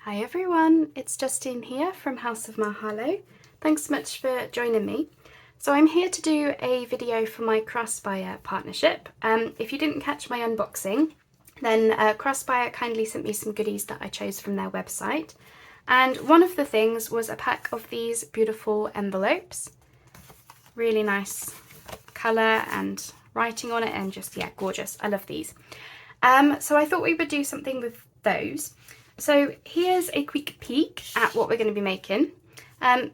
Hi everyone, it's Justine here from House of Mahalo. Thanks so much for joining me. So I'm here to do a video for my Craspire partnership. If you didn't catch my unboxing, then Craspire kindly sent me some goodies that I chose from their website. And one of the things was a pack of these beautiful envelopes. Really nice colour and writing on it and just, yeah, gorgeous. I love these. So I thought we would do something with those. So here's a quick peek at what we're going to be making.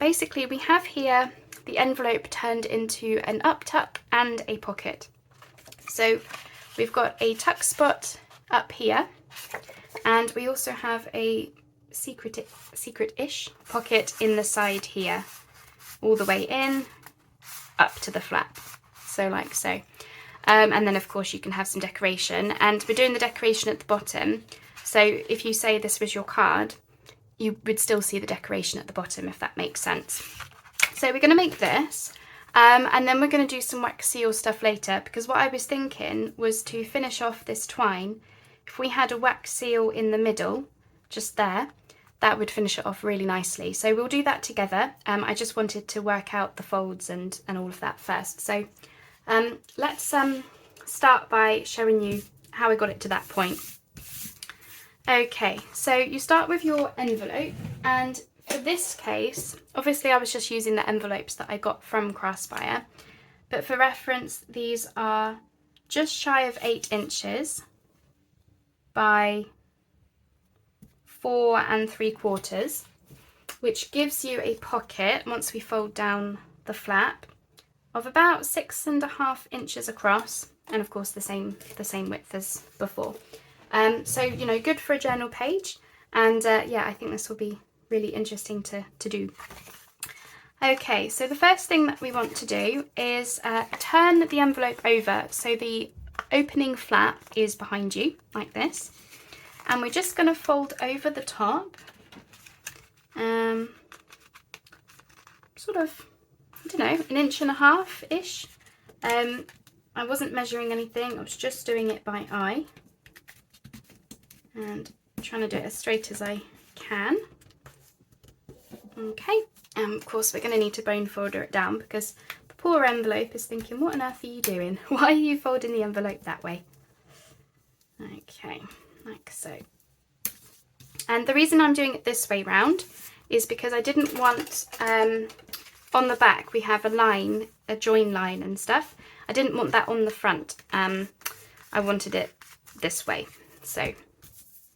Basically we have here the envelope turned into an up tuck and a pocket. So we've got a tuck spot up here, and we also have a secret-ish pocket in the side here, all the way in, up to the flap, so like so. And then of course you can have some decoration, and we're doing the decoration at the bottom. So if you say this was your card, you would still see the decoration at the bottom, if that makes sense. So we're going to make this, and then we're going to do some wax seal stuff later, because what I was thinking was to finish off this twine, if we had a wax seal in the middle, just there, that would finish it off really nicely. So we'll do that together. I just wanted to work out the folds and all of that first. So let's start by showing you how I got it to that point. Okay, so you start with your envelope, and for this case, obviously I was just using the envelopes that I got from Craspire, but for reference, these are just shy of 8 inches by 4 3/4, which gives you a pocket, once we fold down the flap, of about 6.5 inches across, and of course the same width as before. So, you know, good for a journal page, and yeah, I think this will be really interesting to do. Okay, so the first thing that we want to do is turn the envelope over so the opening flap is behind you, like this, and we're just going to fold over the top, sort of, I don't know, 1.5 inches-ish. I wasn't measuring anything, I was just doing it by eye, and trying to do it as straight as I can. Okay, and of course we're going to need to bone folder it down, because the poor envelope is thinking, what on earth are you doing? Why are you folding the envelope that way? Okay, like so. And the reason I'm doing it this way round is because I didn't want, on the back we have a line, a join line and stuff. I didn't want that on the front. I wanted it this way, so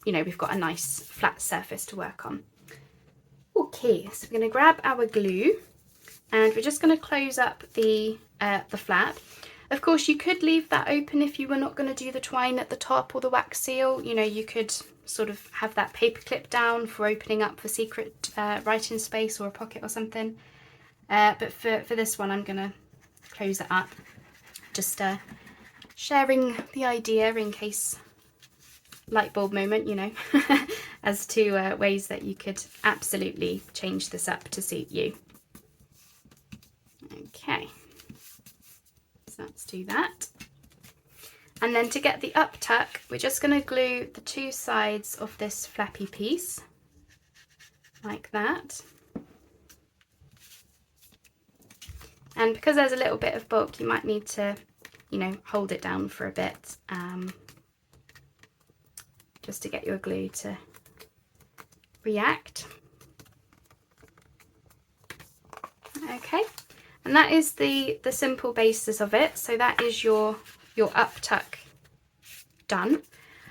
you know, we've got a nice flat surface to work on. Okay, so we're going to grab our glue, and we're just going to close up the flap. Of course, you could leave that open if you were not going to do the twine at the top or the wax seal. You know, you could sort of have that paper clip down for opening up for secret writing space or a pocket or something. But for this one, I'm going to close it up. Just sharing the idea in case light bulb moment, you know, as to ways that you could absolutely change this up to suit you. Okay, so let's do that. And then to get the up tuck, we're just going to glue the 2 sides of this flappy piece, like that. And because there's a little bit of bulk, you might need to, you know, hold it down for a bit. Just to get your glue to react. Okay, and that is the simple basis of it. So that is your up tuck done.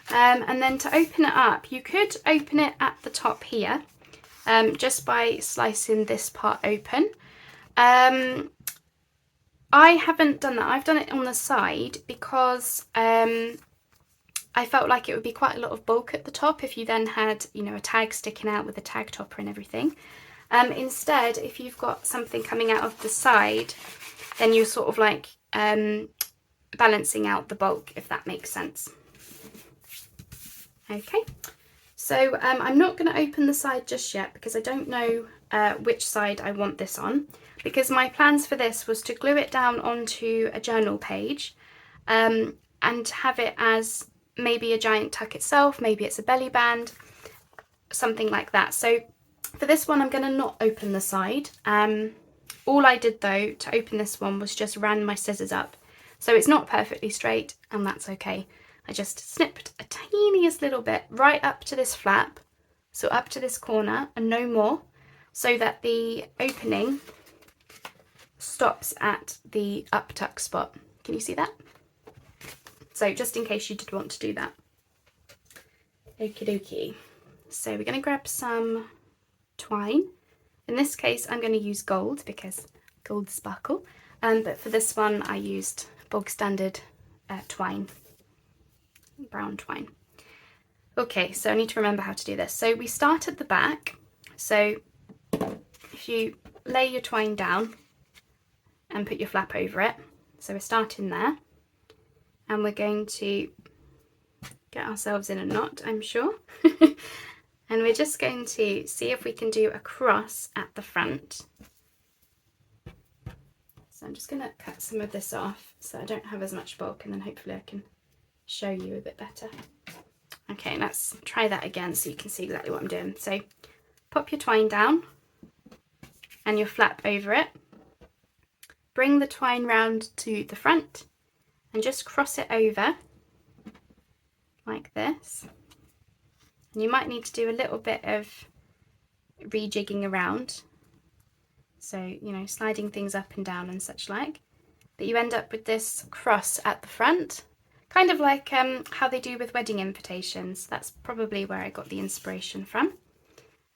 And then to open it up, you could open it at the top here, just by slicing this part open. I haven't done that. I've done it on the side because I felt like it would be quite a lot of bulk at the top if you then had, you know, a tag sticking out with a tag topper and everything. Instead, if you've got something coming out of the side, then you're sort of like balancing out the bulk, if that makes sense. Okay, so I'm not going to open the side just yet because I don't know which side I want this on, because my plans for this was to glue it down onto a journal page and have it as maybe a giant tuck itself, maybe it's a belly band. something like that. So for this one, I'm going to not open the side. All I did though to open this one was just ran my scissors up. So it's not perfectly straight, and that's okay. I just snipped a tiniest little bit right up to this flap, so up to this corner and no more, so that the opening stops at the up tuck spot. Can you see that? So just in case you did want to do that. Okie dokie. So we're going to grab some twine. In this case I'm going to use gold because gold sparkle, but for this one I used bog standard twine, brown twine. Okay, so I need to remember how to do this. So we start at the back. So if you lay your twine down and put your flap over it, so we're starting there, and we're going to get ourselves in a knot, I'm sure. And we're just going to see if we can do a cross at the front. So I'm just going to cut some of this off so I don't have as much bulk, and then hopefully I can show you a bit better. Okay, let's try that again so you can see exactly what I'm doing. So pop your twine down and your flap over it. Bring the twine round to the front and just cross it over like this. And you might need to do a little bit of rejigging around, so you know, sliding things up and down and such like, but you end up with this cross at the front, kind of like how they do with wedding invitations. That's probably where I got the inspiration from.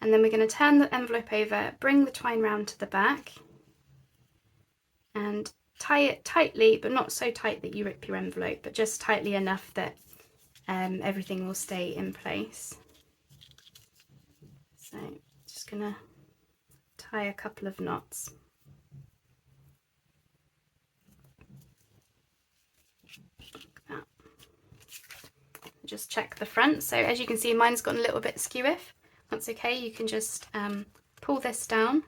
And then we're going to turn the envelope over, bring the twine round to the back and tie it tightly, but not so tight that you rip your envelope, but just tightly enough that everything will stay in place. So just going to tie a couple of knots. Like that. Just check the front. So as you can see, mine's gotten a little bit skew-iff. That's okay, you can just pull this down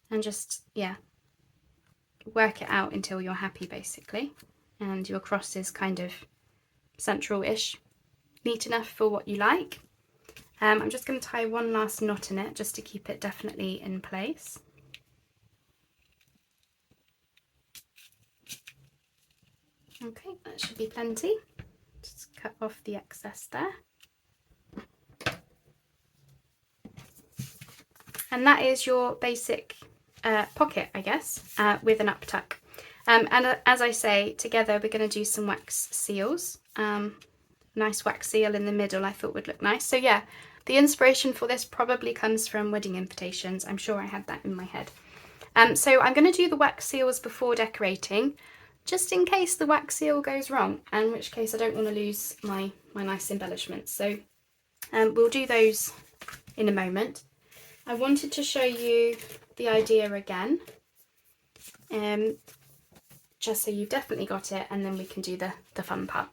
and just, yeah, work it out until you're happy basically. And your cross is kind of central-ish, neat enough for what you like. I'm just going to tie one last knot in it just to keep it definitely in place. Okay, that should be plenty. Just cut off the excess there. And that is your basic pocket, I guess, with an up tuck. And as I say, together we're going to do some wax seals. Nice wax seal in the middle I thought would look nice. So yeah, the inspiration for this probably comes from wedding invitations. I'm sure I had that in my head. So I'm going to do the wax seals before decorating, just in case the wax seal goes wrong, in which case I don't want to lose my nice embellishments. So we'll do those in a moment. I wanted to show you the idea again, just so you've definitely got it, and then we can do the fun part.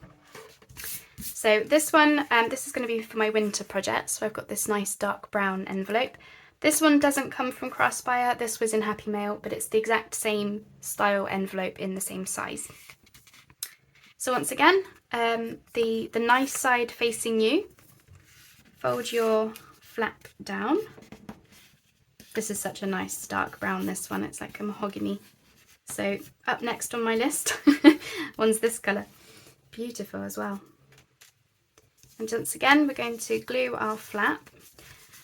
So this one, this is going to be for my winter project, so I've got this nice dark brown envelope. This one doesn't come from Craspire, this was in Happy Mail, but it's the exact same style envelope in the same size. So once again, the nice side facing you, fold your flap down. This is such a nice dark brown, this one, it's like a mahogany. So up next on my list, one's this colour, beautiful as well. And once again, we're going to glue our flap.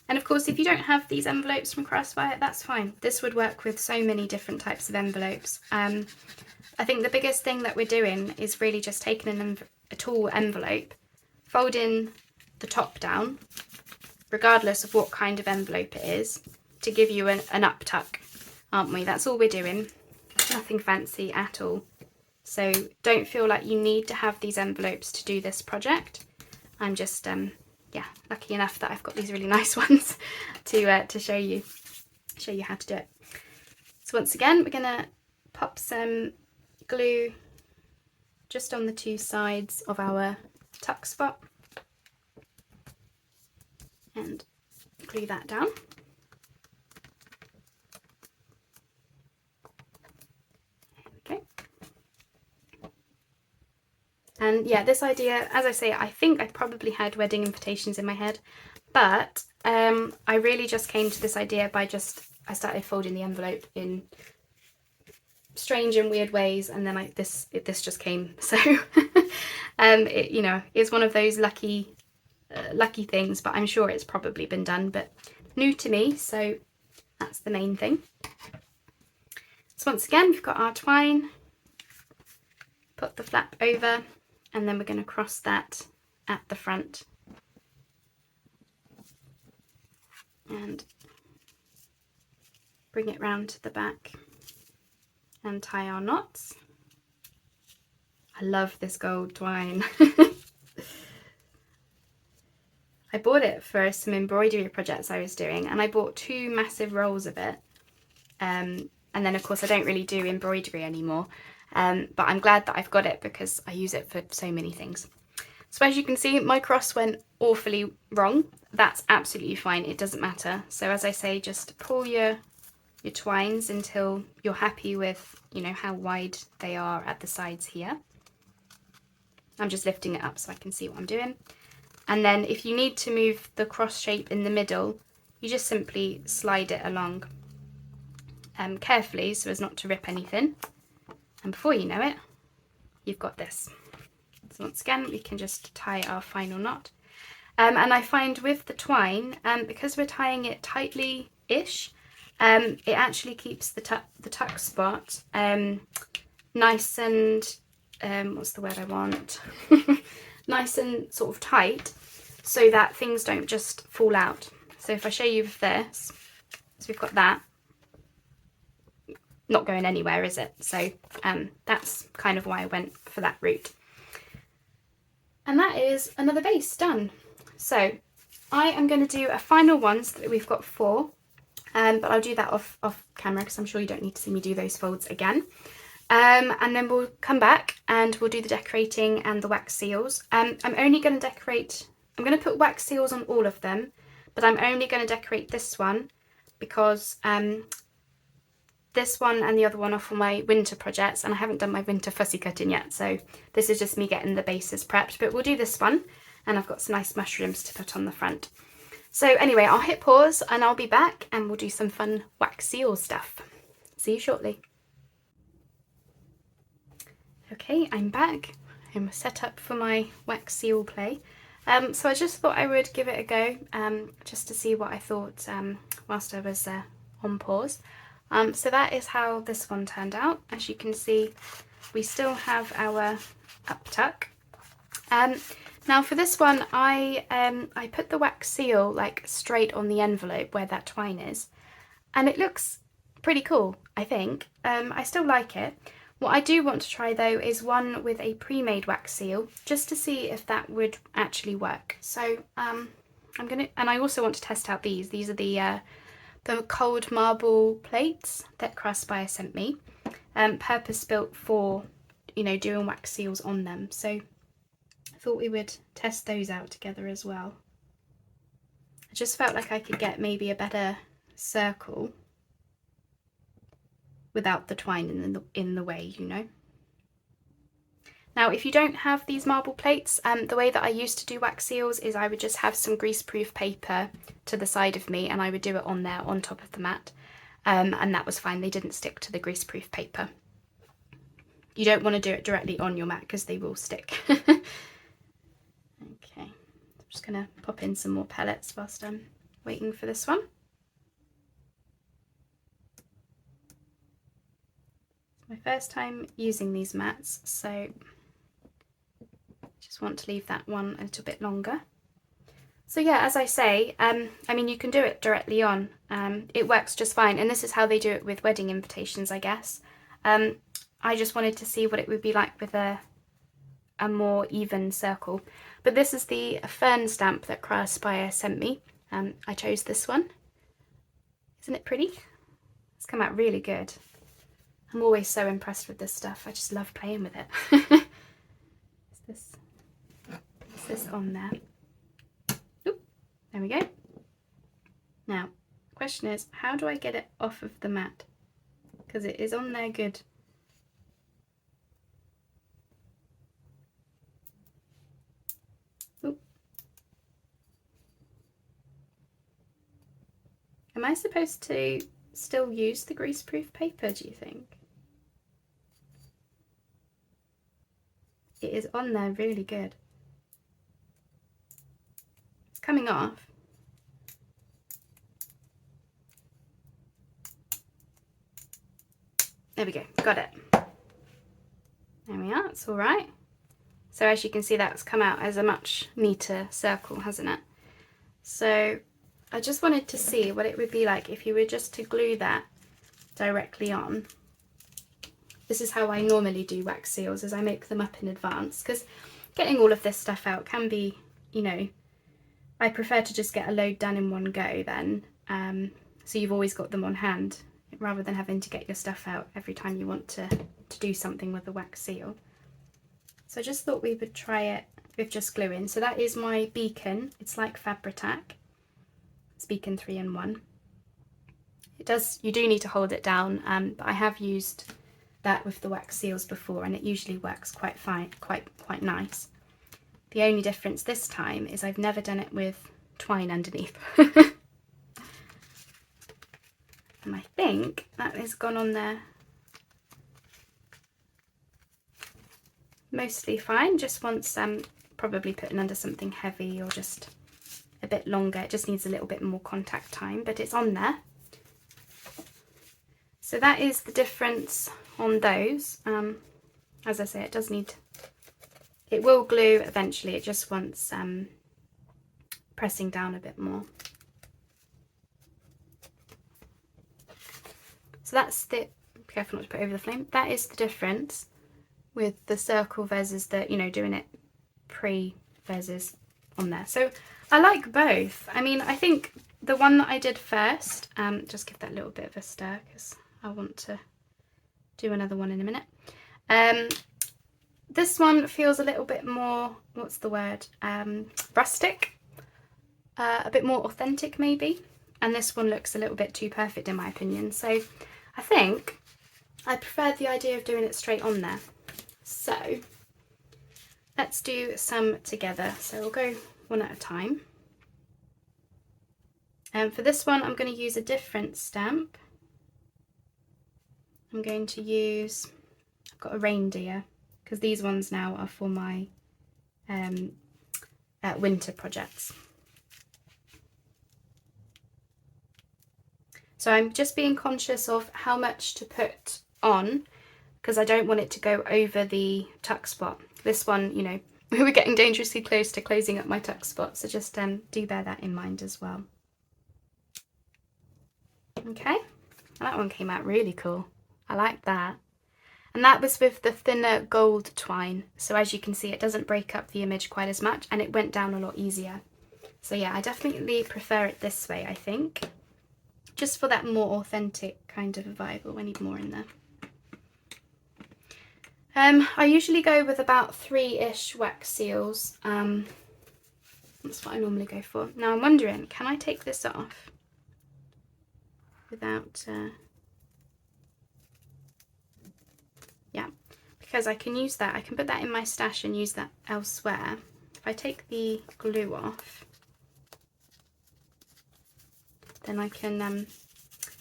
And of course, if you don't have these envelopes from Craspire, that's fine. This would work with so many different types of envelopes. I think the biggest thing that we're doing is really just taking a tall envelope, folding the top down, regardless of what kind of envelope it is, to give you an up tuck, aren't we? That's all we're doing. Nothing fancy at all. So don't feel like you need to have these envelopes to do this project. I'm just yeah, lucky enough that I've got these really nice ones to show you how to do it. So once again, we're gonna pop some glue just on the two sides of our tuck spot and glue that down. And yeah, this idea, as I say, I think I probably had wedding invitations in my head, But I really just came to this idea by I started folding the envelope in strange and weird ways, and then this just came. So it, you know, is one of those lucky things, but I'm sure it's probably been done, but new to me, so that's the main thing. So once again, we've got our twine, put the flap over, and then we're going to cross that at the front and bring it round to the back and tie our knots. I love this gold twine. I bought it for some embroidery projects I was doing, and I bought 2 massive rolls of it. And then of course I don't really do embroidery anymore, but I'm glad that I've got it because I use it for so many things. So as you can see, my cross went awfully wrong. That's absolutely fine, it doesn't matter. So as I say, just pull your twines until you're happy with, you know, how wide they are at the sides here. I'm just lifting it up so I can see what I'm doing. And then if you need to move the cross shape in the middle, you just simply slide it along carefully so as not to rip anything. And before you know it, you've got this. So once again, we can just tie our final knot. And I find with the twine, because we're tying it tightly-ish, it actually keeps the tuck spot nice and, what's the word I want? Nice and sort of tight, so that things don't just fall out. So if I show you with this, so we've got that, not going anywhere, is it? So that's kind of why I went for that route. And that is another base done. So I am going to do a final one so that we've got 4, but I'll do that off camera because I'm sure you don't need to see me do those folds again. And then we'll come back and we'll do the decorating and the wax seals. I'm only going to decorate, I'm going to put wax seals on all of them, but I'm only going to decorate this one because this one and the other one are for my winter projects, and I haven't done my winter fussy cutting yet, so this is just me getting the bases prepped. But we'll do this one, and I've got some nice mushrooms to put on the front. So anyway, I'll hit pause and I'll be back and we'll do some fun wax seal stuff. See you shortly. Okay, I'm back. I'm set up for my wax seal play. So I just thought I would give it a go, just to see what I thought whilst I was on pause. So that is how this one turned out. As you can see, we still have our up tuck. Now for this one, I put the wax seal like straight on the envelope where that twine is, and it looks pretty cool, I think. I still like it. What I do want to try though is one with a pre-made wax seal, just to see if that would actually work. So I'm gonna, and I also want to test out these. These are the cold marble plates that Craspire sent me, purpose built for, you know, doing wax seals on them. So I thought we would test those out together as well. I just felt like I could get maybe a better circle without the twine in the way, you know. Now if you don't have these marble plates, the way that I used to do wax seals is I would just have some greaseproof paper to the side of me and I would do it on there on top of the mat, and that was fine. They didn't stick to the greaseproof paper. You don't want to do it directly on your mat because they will stick. Okay, I'm just going to pop in some more pellets whilst I'm waiting for this one. It's my first time using these mats, so just want to leave that one a little bit longer. So yeah, as I say, I mean, you can do it directly on. It works just fine, and this is how they do it with wedding invitations, I guess. I just wanted to see what it would be like with a more even circle. But this is the fern stamp that Craspire sent me. I chose this one. Isn't it pretty? It's come out really good. I'm always so impressed with this stuff. I just love playing with it. Is this on there? Oop, there we go. Now, the question is, how do I get it off of the mat? Because it is on there good. Oop. Am I supposed to still use the greaseproof paper, do you think? It is on there really good. It's coming off. There we go, got it. There we are, it's all right. So as you can see, that's come out as a much neater circle, hasn't it? So I just wanted to see what it would be like if you were just to glue that directly on. This is how I normally do wax seals, is I make them up in advance, because getting all of this stuff out can be, you know, I prefer to just get a load done in one go then, so you've always got them on hand, rather than having to get your stuff out every time you want to do something with a wax seal. So I just thought we would try it with just gluing. So that is my beacon. It's like Fabri-Tac. It's Beacon 3-in-1. It does, you do need to hold it down, but I have used that with the wax seals before, and it usually works quite fine, quite nice. The only difference this time is I've never done it with twine underneath. And I think that has gone on there mostly fine. Just wants probably putting under something heavy or just a bit longer. It just needs a little bit more contact time, but it's on there. So that is the difference on those. As I say, it does need, it will glue eventually, it just wants pressing down a bit more. So that's the, be careful not to put over the flame, that is the difference with the circle versus the, you know, doing it pre versus on there. So I like both. I mean, I think the one that I did first, just give that a little bit of a stir because I want to do another one in a minute. This one feels a little bit more, what's the word, rustic, a bit more authentic maybe, and this one looks a little bit too perfect in my opinion. So I think I prefer the idea of doing it straight on there. So let's do some together. So we'll go one at a time. For this one, I'm going to use a different stamp. I'm going to use, I've got a reindeer, because these ones now are for my winter projects. So I'm just being conscious of how much to put on, because I don't want it to go over the tuck spot. This one, you know, we were getting dangerously close to closing up my tuck spot, so just do bear that in mind as well. Okay, well, that one came out really cool. I like that. And that was with the thinner gold twine. So as you can see, it doesn't break up the image quite as much, and it went down a lot easier. So yeah, I definitely prefer it this way, I think. Just for that more authentic kind of a vibe. Oh, I need more in there. I usually go with about 3-ish wax seals. That's what I normally go for. Now I'm wondering, can I take this off without... yeah, because I can use that. I can put that in my stash and use that elsewhere. If I take the glue off, then I can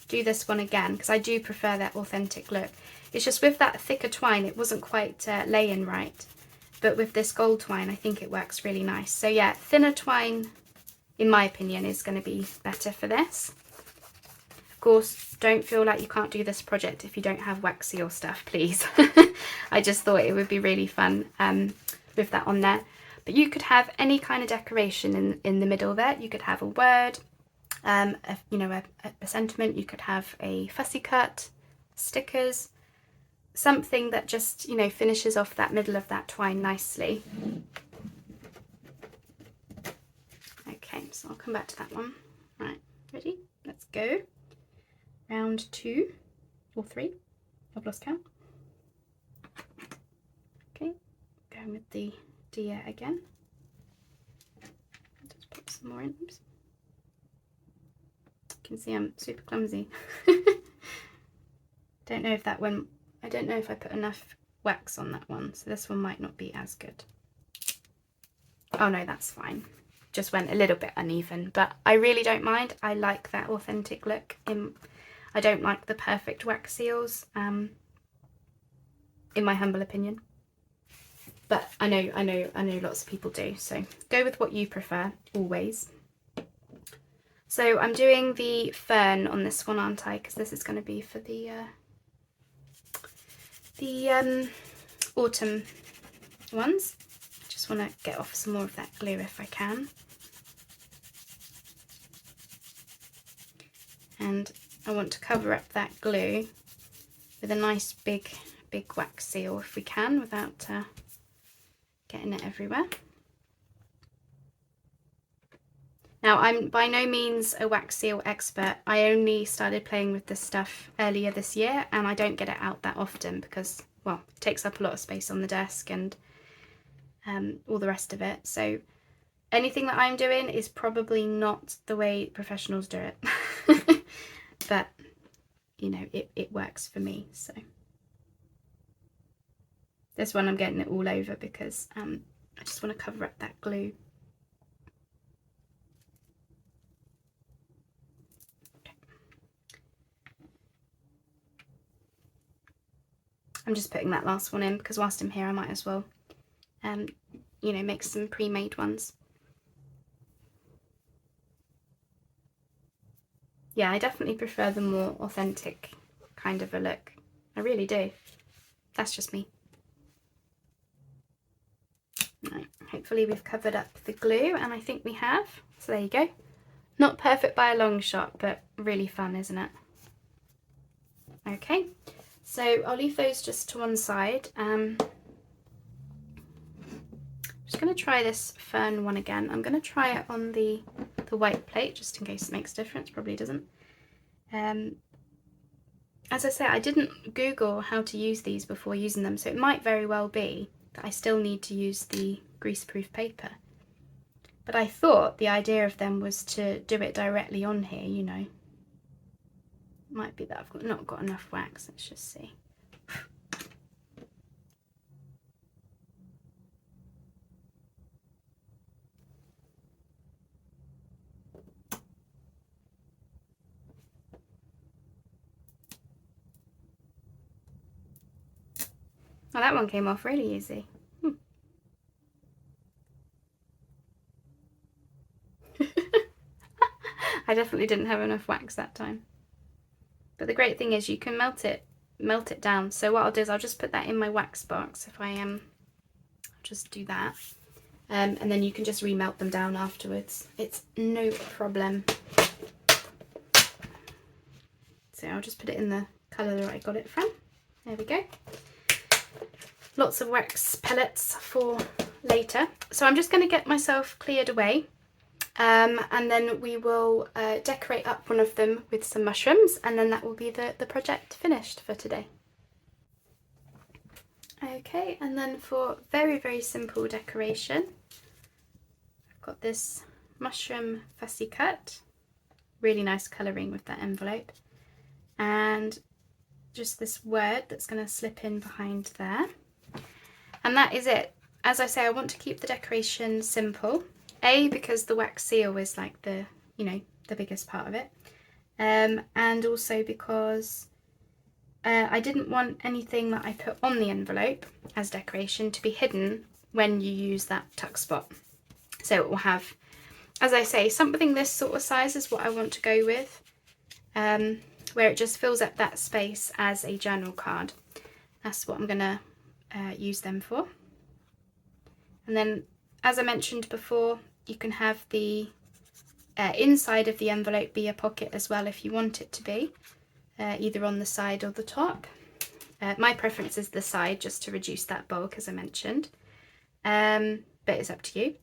do this one again, because I do prefer that authentic look. It's just with that thicker twine, it wasn't quite laying right. But with this gold twine, I think it works really nice. So yeah, thinner twine, in my opinion, is going to be better for this. Of course, don't feel like you can't do this project if you don't have wax seal stuff, please. I just thought it would be really fun with that on there. But you could have any kind of decoration in the middle there. You could have a word, you know, a sentiment. You could have a fussy cut, stickers, something that just, you know, finishes off that middle of that twine nicely. Okay, so I'll come back to that one. Right, ready? Let's go. Round 2 or 3. I've lost count. Okay, going with the deer again. Just pop some more in. Oops. You can see I'm super clumsy. Don't know if that went, I don't know if I put enough wax on that one, so this one might not be as good. Oh no, that's fine. just went a little bit uneven, but I really don't mind. I like that authentic look. I don't like the perfect wax seals, in my humble opinion. But I know lots of people do, so go with what you prefer, always. So I'm doing the fern on this one, aren't I? Because this is going to be for the autumn ones. I just want to get off some more of that glue if I can. And I want to cover up that glue with a nice big wax seal if we can, without getting it everywhere. Now, I'm by no means a wax seal expert. I only started playing with this stuff earlier this year, and I don't get it out that often because, well, it takes up a lot of space on the desk and all the rest of it. So anything that I'm doing is probably not the way professionals do it. But, you know, it works for me. So this one I'm getting it all over because I just want to cover up that glue. I'm just putting that last one in because whilst I'm here I might as well, you know, make some pre-made ones. Yeah, I definitely prefer the more authentic kind of a look. I really do. That's just me. Right, hopefully we've covered up the glue, and I think we have. So there you go. Not perfect by a long shot, but really fun, isn't it? Okay. So I'll leave those just to one side. I'm just going to try this fern one again. I'm going to try it on the white plate just in case it makes a difference. Probably doesn't. As I say, I didn't Google how to use these before using them, so it might very well be that I still need to use the greaseproof paper. But I thought the idea of them was to do it directly on here, you know. Might be that I've not got enough wax. Let's just see. Oh, that one came off really easy. I definitely didn't have enough wax that time. But the great thing is you can melt it down. So what I'll do is I'll just put that in my wax box. If I I'll just do that. And then you can just remelt them down afterwards. It's no problem. So I'll just put it in the colour that I got it from. There we go. Lots of wax pellets for later. So I'm just going to get myself cleared away. And then we will decorate up one of them with some mushrooms, and then that will be the project finished for today. Okay, and then for very, very simple decoration, I've got this mushroom fussy cut. Really nice colouring with that envelope. And just this word that's going to slip in behind there. And that is it. As I say, I want to keep the decoration simple. A, because the wax seal is like the, you know, the biggest part of it. And also because I didn't want anything that I put on the envelope as decoration to be hidden when you use that tuck spot. So it will have, as I say, something this sort of size is what I want to go with, where it just fills up that space as a journal card. That's what I'm going to use them for. And then, as I mentioned before, you can have the inside of the envelope be a pocket as well if you want it to be, either on the side or the top. My preference is the side, just to reduce that bulk, as I mentioned, but it's up to you.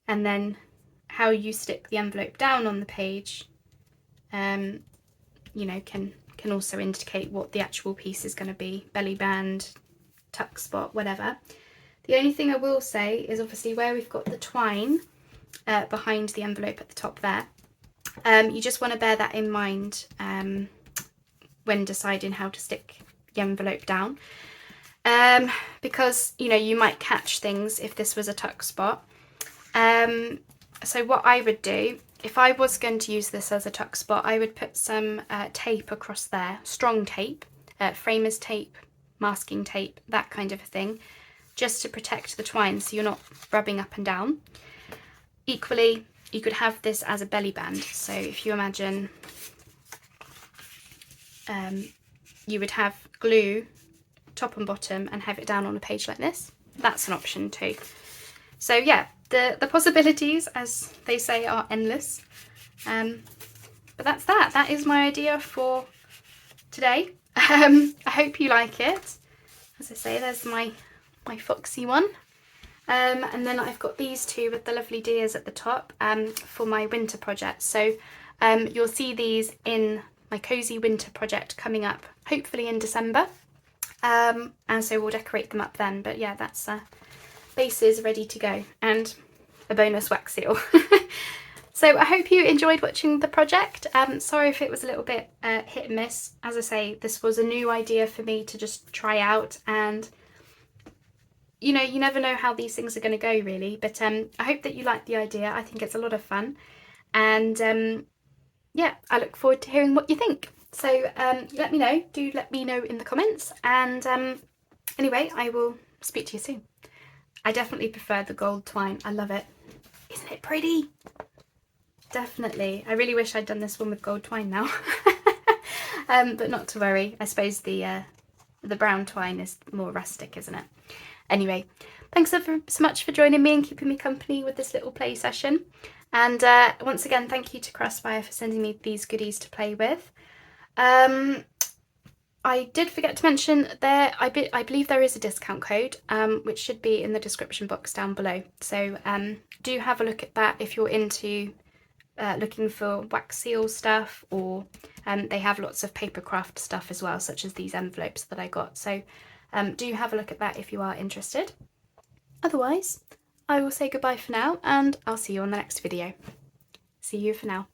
And then how you stick the envelope down on the page, you know, can also indicate what the actual piece is going to be, belly band, tuck spot, whatever. The only thing I will say is obviously where we've got the twine behind the envelope at the top there, you just want to bear that in mind when deciding how to stick the envelope down, because, you know, you might catch things if this was a tuck spot. So what I would do, if I was going to use this as a tuck spot, I would put some tape across there, strong tape, framer's tape, masking tape, that kind of a thing, just to protect the twine so you're not rubbing up and down. Equally, you could have this as a belly band. So if you imagine you would have glue top and bottom and have it down on a page like this, that's an option too. So yeah, the possibilities, as they say, are endless. But that's that. That is my idea for today. I hope you like it. As I say, there's my foxy one. And then I've got these two with the lovely deers at the top for my winter project. So you'll see these in my cozy winter project coming up, hopefully in December. And so we'll decorate them up then. But yeah, that's bases ready to go, and a bonus wax seal. So I hope you enjoyed watching the project. Sorry if it was a little bit hit and miss. As I say, this was a new idea for me to just try out, and you know, you never know how these things are going to go really, but I hope that you like the idea. I think it's a lot of fun, and yeah, I look forward to hearing what you think. So let me know, do let me know in the comments, and anyway, I will speak to you soon. I definitely prefer the gold twine. I love it. Isn't it pretty? Definitely. I really wish I'd done this one with gold twine now. But not to worry. I suppose the brown twine is more rustic, isn't it? Anyway, thanks so much for joining me and keeping me company with this little play session. And once again, thank you to Craspire for sending me these goodies to play with. I did forget to mention there, I believe there is a discount code, which should be in the description box down below. So do have a look at that if you're into looking for wax seal stuff, or they have lots of paper craft stuff as well, such as these envelopes that I got. So do have a look at that if you are interested. Otherwise, I will say goodbye for now, and I'll see you on the next video. See you for now.